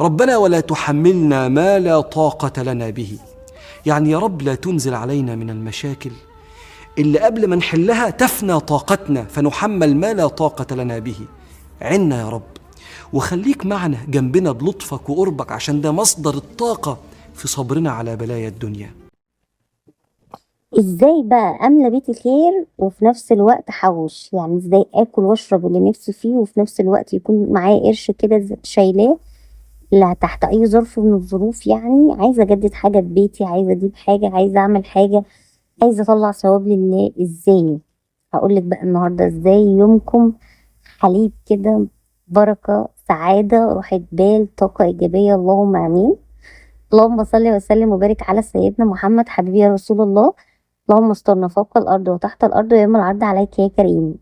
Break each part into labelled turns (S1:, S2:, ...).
S1: ربنا ولا تحملنا ما لا طاقة لنا به. يعني يا رب لا تنزل علينا من المشاكل اللي قبل ما نحلها تفنى طاقتنا فنحمل ما لا طاقة لنا به. عنا يا رب، وخليك معنا جنبنا بلطفك وقربك، عشان ده مصدر الطاقة في صبرنا على بلايا الدنيا.
S2: ازاي بقى املى بيتي خير وفي نفس الوقت احوش؟ يعني ازاي اكل واشرب اللي نفسي فيه وفي نفس الوقت يكون معايا قرش كده شايلاه لا تحت اي ظرف من الظروف؟ يعني عايزه اجدد حاجه في بيتي، عايزه اجيب حاجه، عايزه اعمل حاجه، عايزه اطلع ثواب لله. ازاي؟ هقولك بقى النهارده ازاي يومكم حليب كده، بركه، سعاده، راحه بال، طاقه ايجابيه، اللهم امين. اللهم صل وسلم وبارك على سيدنا محمد حبيبي يا رسول الله. اللهم استرنا فوق الارض وتحت الارض ويوم العرض عليك يا كريم.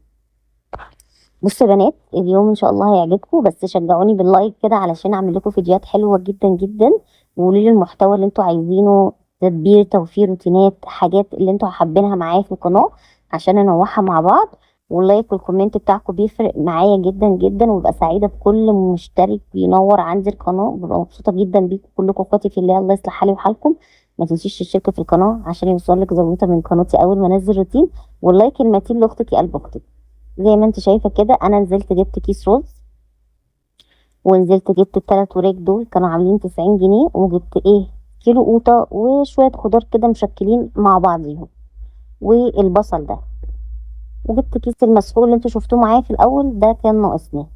S2: بصوا يا بنات، اليوم ان شاء الله هيعجبكم، بس شجعوني باللايك كده علشان اعمل لكم فيديوهات حلوه جدا جدا، وقولوا لي المحتوى اللي انتوا عايزينه، تدبير، توفير، روتينات، حاجات اللي انتوا حابينها معايا في القناه عشان ننوعها مع بعض. واللايك والكومنت بتاعكم بيفرق معايا جدا جدا، وببقى سعيده بكل مشترك بينور عندي القناه، ببقى مبسوطه جدا بيكم كلكم اخواتي في الله. الله يصلح حالي وحالكم. ما تنسيش تشتركوا في القناه عشان يوصلك زبوطه من قناتي اول ما انزل روتين، واللايك المتين لاختك يا قلب اختك. زي ما انت شايفه كده انا نزلت جبت كيس رز، ونزلت جبت التلات وراك دول كانوا عاملين 90 جنيه، وجبت ايه، كيلو قوطه وشويه خضار كده مشكلين مع بعضيهم، والبصل ده، وجبت كيس المسحوق اللي انتوا شفتوه معايا في الاول ده كان ناقصني.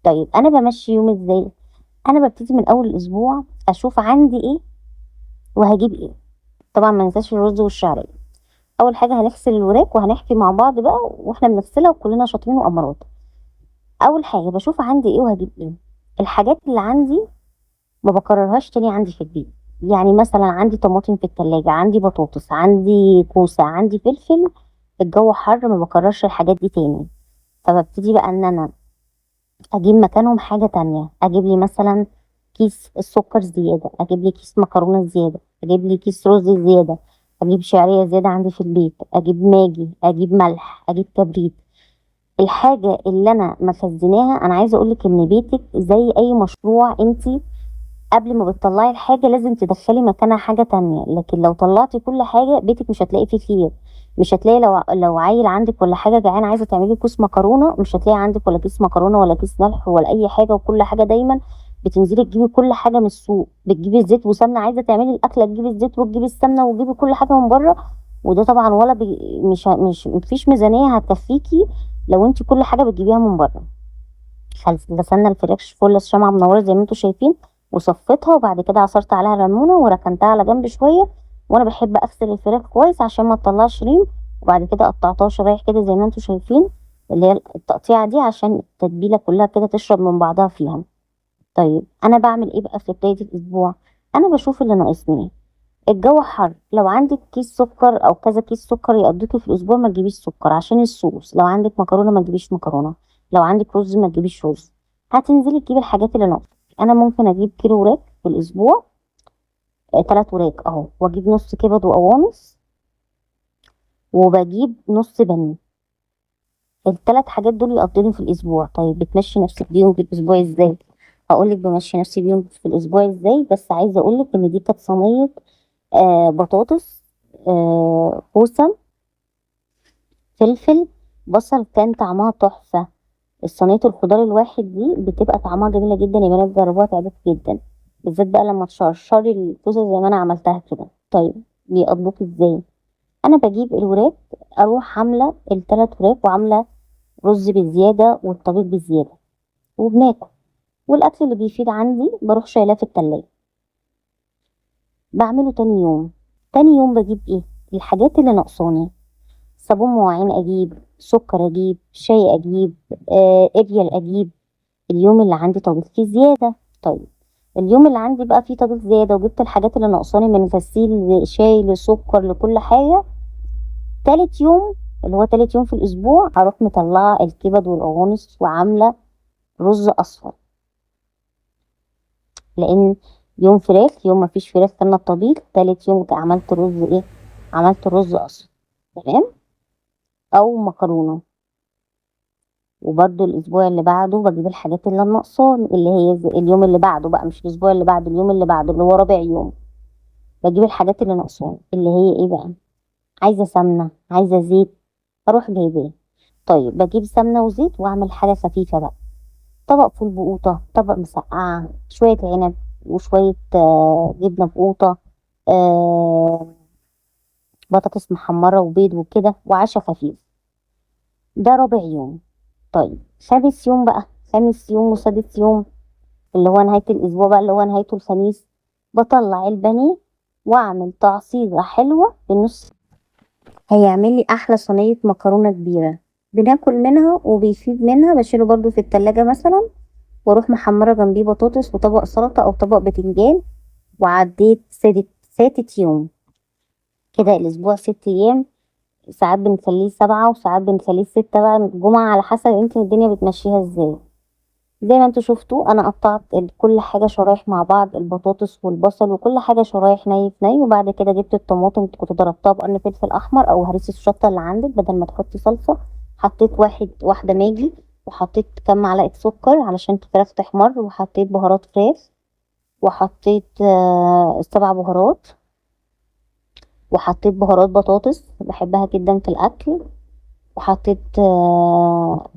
S2: طيب انا بمشي يومي ازاي؟ انا ببتدي من اول الاسبوع اشوف عندي ايه وهجيب ايه. طبعا ما ننساش الرز والشعريه. اول حاجه هنغسل الوراك وهنحكي مع بعض بقى واحنا بنغسلها وكلنا شاطرين وامارات. اول حاجه بشوف عندي ايه وهجيب ايه. الحاجات اللي عندي ما بكررهاش تاني عندي في البيت. يعني مثلا عندي طماطم في التلاجة، عندي بطاطس، عندي كوسة، عندي فلفل، الجو حر ما بكررش الحاجات دي تاني. فببتدي بقى ان انا اجيب مكانهم حاجة تانية. اجيب لي مثلا كيس السكر زيادة، اجيب لي كيس مكرونة زيادة، اجيب لي كيس رز زيادة، اجيب شعرية زيادة عندي في البيت، اجيب ماجي، اجيب ملح، اجيب كبريت. الحاجة اللي انا مخزناها، انا عايزة اقولك ان بيتك زي اي مشروع، انتي قبل ما بتطلعي الحاجة لازم تدخلي مكانها حاجة تانية. لكن لو طلعتي كل حاجة بيتك مش هتلاقي فيه خير. مش هتلاقي لو عيل عندك ولا حاجة جعان عايزة تعملي كيس مكرونة، مش هتلاقي عندك ولا كيس مكرونة ولا كيس ملح ولا أي حاجة. وكل حاجة دايما بتنزلي تجيبي كل حاجة من السوق، بتجيبي زيت وسمنة، عايزة تعملي الأكلة تجيبي الزيت وتجيبي السمنة وتجيبي كل حاجة من بره. وده طبعا ولا مش مفيش ميزانية هتكفيكي لو انت كل حاجة بتجيبيها من بره. غسلنا الفراخ فول الشمعة منورة زي ما انتوا شايفين، وصفيتها، وبعد كده عصرت عليها ليمونة وركنتها على جنب شوية. وانا بحب اغسل الفراخ كويس عشان ما تطلعش ريم. وبعد كده قطعتها شرايح كده زي ما انتوا شايفين، اللي هي التقطيعة دي عشان التتبيلة كلها كده تشرب من بعضها فيها. طيب انا بعمل ايه بقى في بداية الاسبوع؟ انا بشوف اللي ناقصني. الجو حر، لو عندك كيس سكر او كذا كيس سكر يقضيكي في الاسبوع ما تجيبيش سكر عشان الصوص. لو عندك مكرونه ما تجيبيش مكرونه. لو عندك رز ما تجيبيش رز. هتنزلي تجيبي الحاجات اللي ناقصه. انا ممكن اجيب كيلو وراك في الاسبوع، 3 وراك اهو، واجيب نص كبد وقوانص، وبجيب نص بني. ال3 حاجات دول يقضوني في الاسبوع. طيب بتمشي نفسك بيهم في الاسبوع ازاي؟ هقولك بمشي نفسي بيهم في الاسبوع ازاي، بس عايزه اقولك ان دي كانت صينيه بطاطس، كوسه، فلفل، بصل، كان طعمها تحفة. الصينية الخضار الواحد دي بتبقى طعمها جميلة جدا يا بنات، جربوها تعجبك جدا. بالذات بقى لما تشرشري الكوسة زي ما انا عملتها كده. طيب بيقضوك ازاي؟ انا بجيب الوراك، اروح عاملة ال3 وراك وعاملة رز بزيادة والطبيخ بزيادة، وبناكل. والاكل اللي بيفيد عندي بروح شايلاه في التلاجة، بعمله تاني يوم. تاني يوم بجيب ايه؟ الحاجات اللي ناقصاني. صابون مواعين اجيب، سكر اجيب، شاي اجيب، ابيل اجيب. اليوم اللي عندي طبيخ فيه زياده. طيب اليوم اللي عندي بقى فيه طبيخ زياده وجبت الحاجات اللي ناقصاني من غسيل شاي لسكر لكل حاجه. تالت يوم اللي هو تالت يوم في الاسبوع هروح مطلعه الكبد والقوانص وعامله رز اصفر. لان يوم فراخ، يوم ما فيش فراخ كان الطبيخ، تالت يوم عملت رز ايه؟ عملت رز اصفر. تمام. او مكرونه. وبرده الاسبوع اللي بعده بجيب الحاجات اللي ناقصاني، اللي هي اليوم اللي بعده بقى، مش الاسبوع اللي بعده، اليوم اللي بعده اللي هو رابع يوم، بجيب الحاجات اللي ناقصاني اللي هي ايه بقى، عايزه سمنه، عايزه زيت، اروح جايباه. طيب بجيب سمنه وزيت واعمل حاجه خفيفه بقى، طبق فول بقوطه، طبق مسقعه، شويه عنب وشويه جبنه بقوطه، آه، بطاطس محمره وبيض وكده، وعشاء خفيف. ده رابع يوم. طيب خامس يوم بقى، خامس يوم وسادس يوم اللي هو نهاية الأسبوع بقى، اللي هو نهايته الخميس، بطلع البانيه وأعمل تعصيجة حلوة بالنص، هيعمل لي أحلى صينية مكرونة كبيرة بناكل منها وبيفيد منها. بشيله برضو في التلاجة مثلا، واروح محمرة جنبيه بطاطس وطبق سلطة أو طبق بتنجان، وعديت ساتت يوم. كده الأسبوع 6 أيام، ساعات بنخليه 7 وساعات بنخليه 6 بقى الجمعة، على حسب انت الدنيا بتمشيها ازاي. زي ما انتوا شفتوا انا قطعت كل حاجه شرايح مع بعض، البطاطس والبصل وكل حاجه شرايح ني في ني، وبعد كده جبت الطماطم كنت ضربتها بقرن فلفل احمر او هريسه الشطه اللي عندك بدل ما تحطي صلصه، حطيت واحده ماجي، وحطيت كام معلقه سكر علشان الفراخ تحمر، وحطيت بهارات فراخ، وحطيت 7 بهارات، وحطيت بهارات بطاطس بحبها جدا في الاكل، وحطيت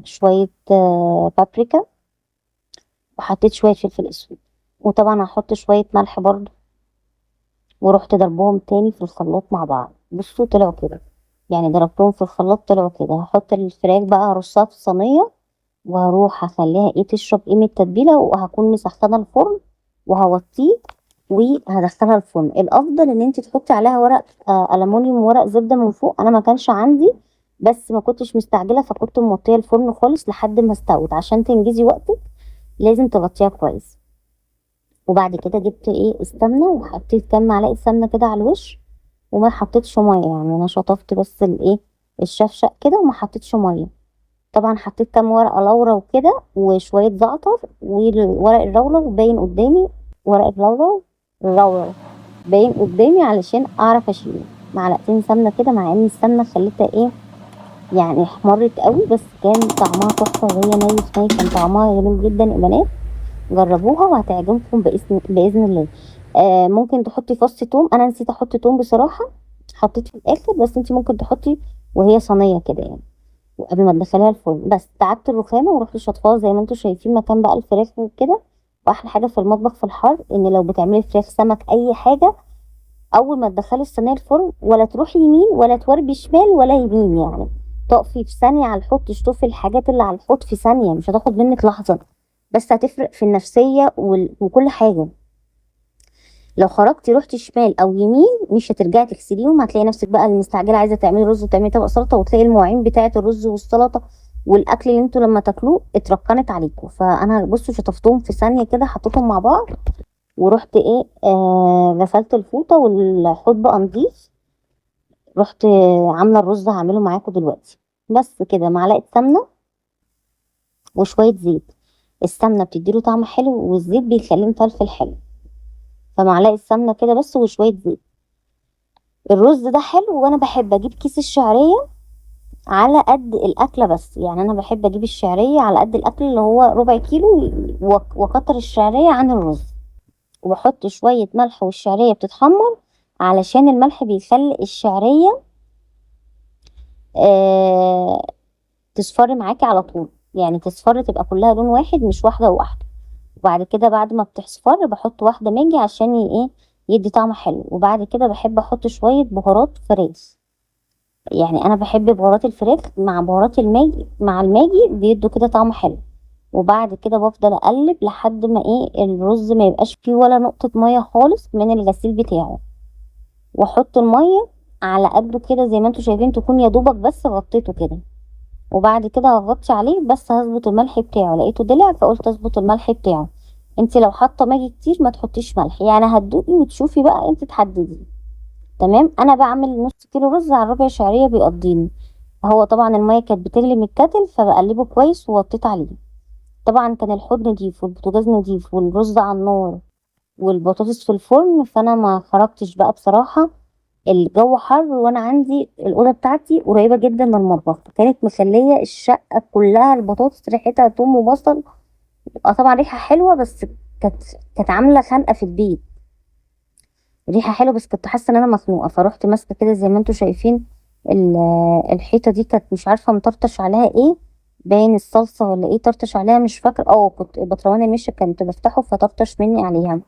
S2: شويه بابريكا، وحطيت شويه فلفل اسود، وطبعا هحط شويه ملح برضو، ورحت ضربهم تاني في الخلاط مع بعض. بصوا طلعوا كده، يعني ضربتهم في الخلاط طلعوا كده. هحط الفراخ بقى هرصها في صينيه، وهروح اخليها تشرب من التتبيله، وهكون مسخنه الفرن وهوطيه وهدخلها الفرن. الافضل ان انت تحطي عليها ورق ألمونيوم وورق زبده من فوق، انا ما كانش عندي بس ما كنتش مستعجله، فكنت موطيه الفرن خالص لحد ما استوت. عشان تنجزي وقتك لازم تغطيها كويس. وبعد كده جبت السمنه، وحطيت كام معلقه سمنه كده على الوش، وما حطيتش ميه، يعني انا شطفت بس الشفشق كده وما حطيتش ميه. طبعا حطيت كام ورقه لورا وكده وشويه زعتر، وورق اللورا باين قدامي، ورق اللورا باين قدامي علشان اعرف اشيله. معلقتين سمنه كده، مع ان السمنه خليتها يعني احمرت قوي، بس كان طعمها تحفه وهي ني في ني، كان طعمها جميل جدا يا بنات. جربوها وهتعجبكم بإذن الله. ممكن تحطي فص توم، انا نسيت احط توم بصراحة، حطيت في الاخر، بس انت ممكن تحطي وهي صينية كده يعني، وقبل ما تدخليها الفرن. بس تعبت الرخامة ورحت شطفاها زي ما انتم شايفين مكان بقى الفراخ كده. واحلى حاجة في المطبخ في الحر، ان لو بتعملي فراخ سمك اي حاجة، اول ما تدخلي الصينية الفرن ولا تروحي يمين ولا توربي شمال ولا يمين، يعني تقفي في ثانية على الحوض تشطفي الحاجات اللي على الحوض في ثانية، مش هتاخد منك لحظة، بس هتفرق في النفسية وكل حاجة. لو خرجتي رحتي شمال او يمين مش هترجعي تغسليهم، هتلاقي نفسك بقى المستعجلة عايزة تعملي رز وتعملي طبق سلطة، وتلاقي المواعين بتاعة الرز والسلطة والاكل اللي انتوا لما تاكلوه اتركنت عليكم. فانا بصوا شطفتهم في ثانية كده، حطيتهم مع بعض، ورحت غسلت الفوطة والحوض بقى نضيف. رحت عاملة الرز هعمله معاكم دلوقتي. بس كده معلقة سمنة وشوية زيت، السمنة بتديله طعم حلو والزيت بيخليه مفلفل حلو، فمعلقة سمنة كده بس وشوية زيت. الرز ده حلو، وانا بحب اجيب كيس الشعرية على قد الاكلة، بس يعني انا بحب اجيب الشعرية على قد الاكل اللي هو ربع كيلو، واكتر الشعرية عن الرز، وبحط شوية ملح والشعرية بتتحمر، علشان الملح بيخلي الشعرية آه تصفر معاكي على طول، يعني تصفر تبقى كلها لون واحد مش واحدة وواحدة. وبعد كده بعد ما بتصفر بحط واحدة ماجي عشان يدي طعم حلو. وبعد كده بحب احط شوية بهارات فراخ، يعني انا بحب بهارات الفراخ مع بهارات الماجي، مع الماجي بيدوا كده طعم حلو. وبعد كده بفضل اقلب لحد ما الرز ما يبقاش فيه ولا نقطة مية خالص من الغسيل بتاعه، واحط المية على قده كده زي ما انتوا شايفين، تكون يا دوبك بس غطيته كده. وبعد كده هغطي عليه، بس هظبط الملح بتاعه، لقيته دلع فقلت اظبط الملح بتاعه. انت لو حاطه ماجي كتير ما تحطيش ملح، يعني هتدوقي وتشوفي بقى انت تحددي. تمام. انا بعمل نص كيلو رز على ربع شعريه بيقضيني. هو طبعا الميه كانت بتغلي من الكتل، فبقلبه كويس ووطيت عليه. طبعا كان الحوض نضيف والبوتاجاز نضيف والرز على النار والبطاطس في الفرن، فانا ما خرجتش بقى بصراحه الجو حر وانا عندي الاوضه بتاعتي قريبه جدا من المطبخ، كانت مخليه الشقه كلها البطاطس ريحتها توم وبصل. طبعا ريحه حلوه بس كانت كانت عامله خنقه في البيت. ريحه حلوه بس كنت حاسه ان انا مخنوقه، فروحت ماسكه كده زي ما انتم شايفين الحيطه دي كانت مش عارفه مطرطش عليها ايه، باين الصلصه ولا ايه طرطش عليها مش فاكره. كنت بطرمان المشي كنت بفتحه فطرطش مني عليها.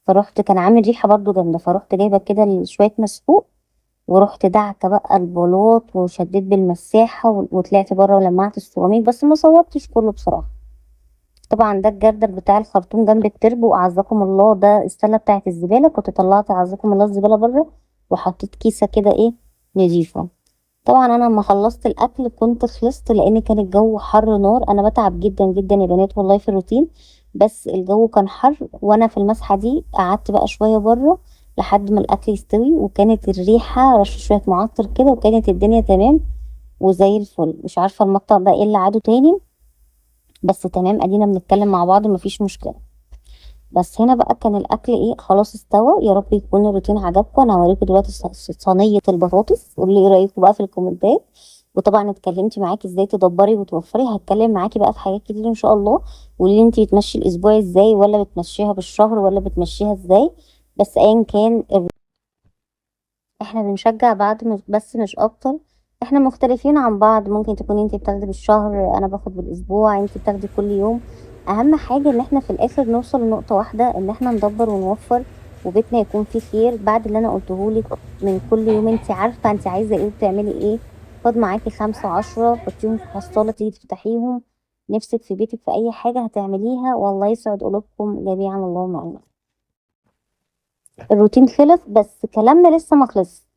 S2: فرحت كان عامل ريحه برضو جامده، فرحت جايبه كده شويه مسحوق، ورحت دعكه بقى البلاط وشديت بالمساحه وطلعت بره ولمعت السيراميك، بس ما صورتش كله بصراحه. طبعا ده الجردل بتاع الخرطوم جنب التربو، واعزكم الله ده السله بتاعت الزباله، كنت طلعت اعزكم الله الزباله بره وحطيت كيسه كده ايه نضيفه. طبعا انا لما خلصت الاكل كنت خلصت لان كان الجو حر نار. انا بتعب جدا جدا يا بنات والله في الروتين، بس الجو كان حر وانا في المسحه دي قعدت بقى شويه بره لحد ما الاكل يستوي، وكانت الريحه رش شويه معطر كده، وكانت الدنيا تمام وزي الفل. مش عارفه المقطع ده ايه اللي عاده تاني، بس تمام ادينا بنتكلم مع بعض مفيش مشكله. بس هنا بقى كان الاكل ايه خلاص استوى. يا رب يكون الروتين عجبكم. انا هوريكم دلوقتي صينيه البطاطس، قولوا لي ايه رايكم بقى في الكومنتات. وطبعا اتكلمتي معاكي ازاي تدبري وتوفري، هتكلم معاكي بقى في حاجات كتير ان شاء الله. قولي لي انت بتمشي الاسبوع ازاي، ولا بتمشيها بالشهر، ولا بتمشيها ازاي. بس ايا كان احنا بنشجع بعض بس مش اكتر. احنا مختلفين عن بعض، ممكن تكوني انتي بتاخدي بالشهر، انا باخد بالاسبوع، انتي بتاخدي كل يوم. اهم حاجة ان احنا في الاخر نوصل لنقطة واحدة، ان احنا ندبر ونوفر وبيتنا يكون فيه خير. بعد اللي انا قلتهولك من كل يوم انتي عارفة انتي عايزة ايه وبتعملي ايه. خد معاكي 5 10 حطيهم في حصالة تيجي تفتحيهم. نفسك في بيتك في اي حاجة هتعمليها والله يسعد قلوبكم جميعا اللهم امين. الروتين خلص بس كلامنا لسه ما خلص.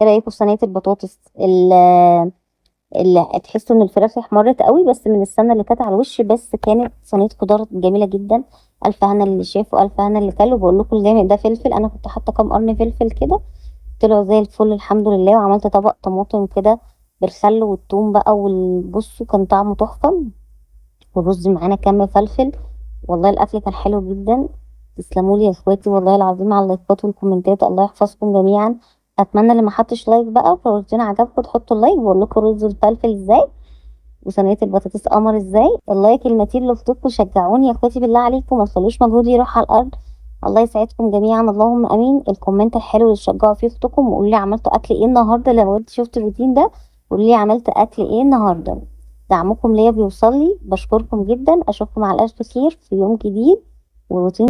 S2: ايه رايكم في صينيه البطاطس اللي تحسوا ان الفراخ احمرت قوي بس من السمنه اللي كانت على الوش، بس كانت صينيه خضار جميله جدا. الف هنا اللي شافه الف هنا اللي كله. بقول لكم زي ما ده فلفل، انا كنت حاطه كام قرن فلفل كده طلعوا زي الفل الحمد لله. وعملت طبق طماطم كده بالخل والثوم بقى، والبصوا كان طعمه تحفه. والرز معانا كام فلفل. والله الاكل كان حلو جدا. تسلموا لي يا اخواتي والله العظيم على اللايكات والكومنتات، الله يحفظكم جميعا. اتمنى اللي ما حطش لايك بقى فالروتين عجبكم تحطوا اللايك. بقول لكم رز الفلفل ازاي وصينيه البطاطس قمر ازاي. اللايك المتين لاختكم، شجعوني يا اخواتي بالله عليكم، ما تخلوش مجهودي يروح على الارض. الله يسعدكم جميعا اللهم امين. الكومنت الحلو اللي تشجعوا فيه اختكم وقولوا لي عملتوا اكل ايه النهارده. لو انت شفت الروتين ده قولوا لي عملت اكل ايه النهارده. دعمكم ليا بيوصل لي، بشكركم جدا. اشوفكم على الف خير في يوم جديد وروتين